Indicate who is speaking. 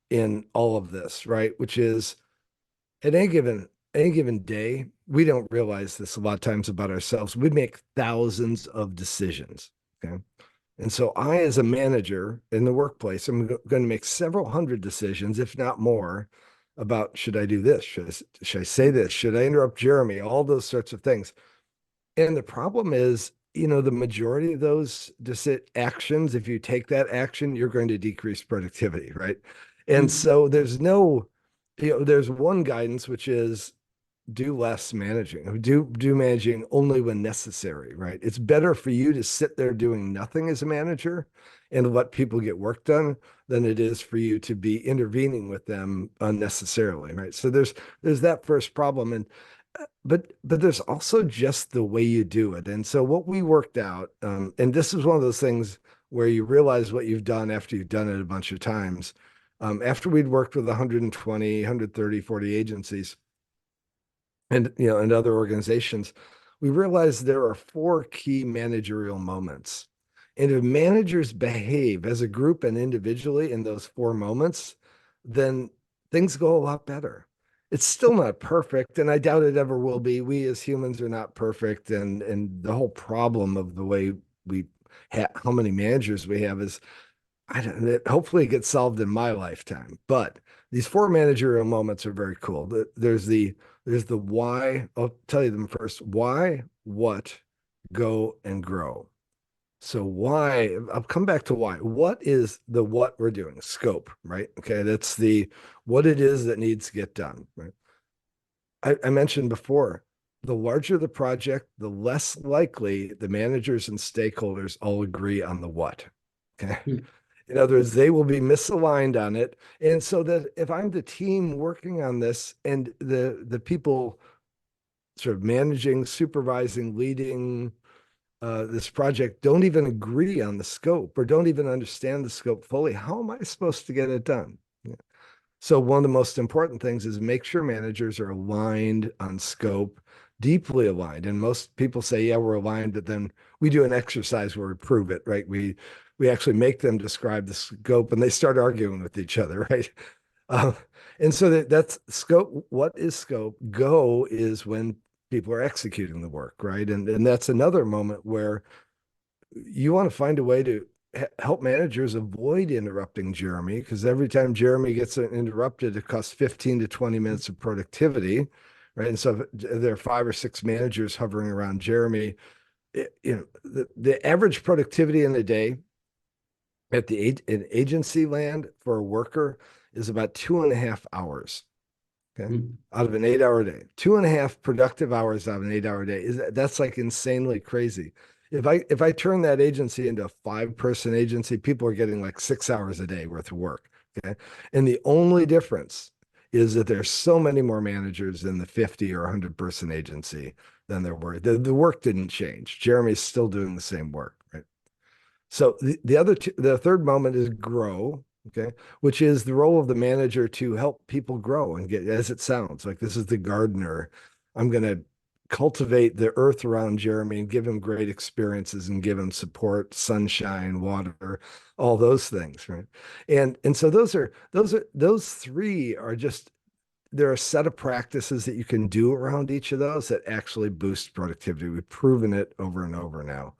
Speaker 1: in all of this, right? Which is at any given day, we don't realize this a lot of times about ourselves. We make thousands of decisions. Okay. And so I, as a manager in the workplace, I'm going to make several hundred decisions, if not more, about should I do this? Should I say this? Should I interrupt Jeremy? All those sorts of things. And the problem is, the majority of those actions, if you take that action, you're going to decrease productivity, right? And
Speaker 2: Mm.
Speaker 1: so there's one guidance, which is do less managing. Do managing only when necessary, right? It's better for you to sit there doing nothing as a manager and let people get work done than it is for you to be intervening with them unnecessarily, right? So there's that first problem. And but there's also just the way you do it. And so what we worked out, and this is one of those things where you realize what you've done after you've done it a bunch of times. After we'd worked with 120, 130, 40 agencies and other organizations, we realized there are four key managerial moments. And if managers behave as a group and individually in those four moments, then things go a lot better. It's still not perfect, and I doubt it ever will be. We as humans are not perfect, and the whole problem of the way we how many managers we have is I don't it hopefully it gets solved in my lifetime. But these four managerial moments are very cool. There's the why. I'll tell you them first. Why, what, go, and grow. So why, I'll come back to why. What is the what we're doing? Scope, right? Okay, that's the what it is that needs to get done, right? I mentioned before, the larger the project, the less likely the managers and stakeholders all agree on the what. Okay.
Speaker 2: Mm.
Speaker 1: In other words, they will be misaligned on it. And so that if I'm the team working on this and the people sort of managing, supervising, leading this project don't even agree on the scope or don't even understand the scope fully, how am I supposed to get it done? Yeah. So one of the most important things is make sure managers are aligned on scope, deeply aligned. And most people say, yeah, we're aligned, but then we do an exercise where we prove it, right? We actually make them describe the scope and they start arguing with each other, right? Uh, and so that's scope. What is scope? Go is when people are executing the work, right? And that's another moment where you want to find a way to help managers avoid interrupting Jeremy because every time Jeremy gets interrupted, it costs 15 to 20 minutes of productivity, right? And so if there are five or six managers hovering around Jeremy, the average productivity in a day at in agency land for a worker is about 2.5 hours. Okay.
Speaker 2: Mm.
Speaker 1: Out of an 8 hour day, 2.5 productive hours out of an 8 hour day that's like insanely crazy. If I turn that agency into a 5 person agency, people are getting like 6 hours a day worth of work. Okay. And the only difference is that there's so many more managers in the 50 or 100 person agency than there were. The work didn't change. Jeremy's still doing the same work, right? So the third moment is grow, okay, which is the role of the manager to help people grow and get, as it sounds like this is the gardener. I'm going to cultivate the earth around Jeremy and give him great experiences and give him support, sunshine, water, all those things, right? And so those three are just there are a set of practices that you can do around each of those that actually boost productivity. We've proven it over and over now.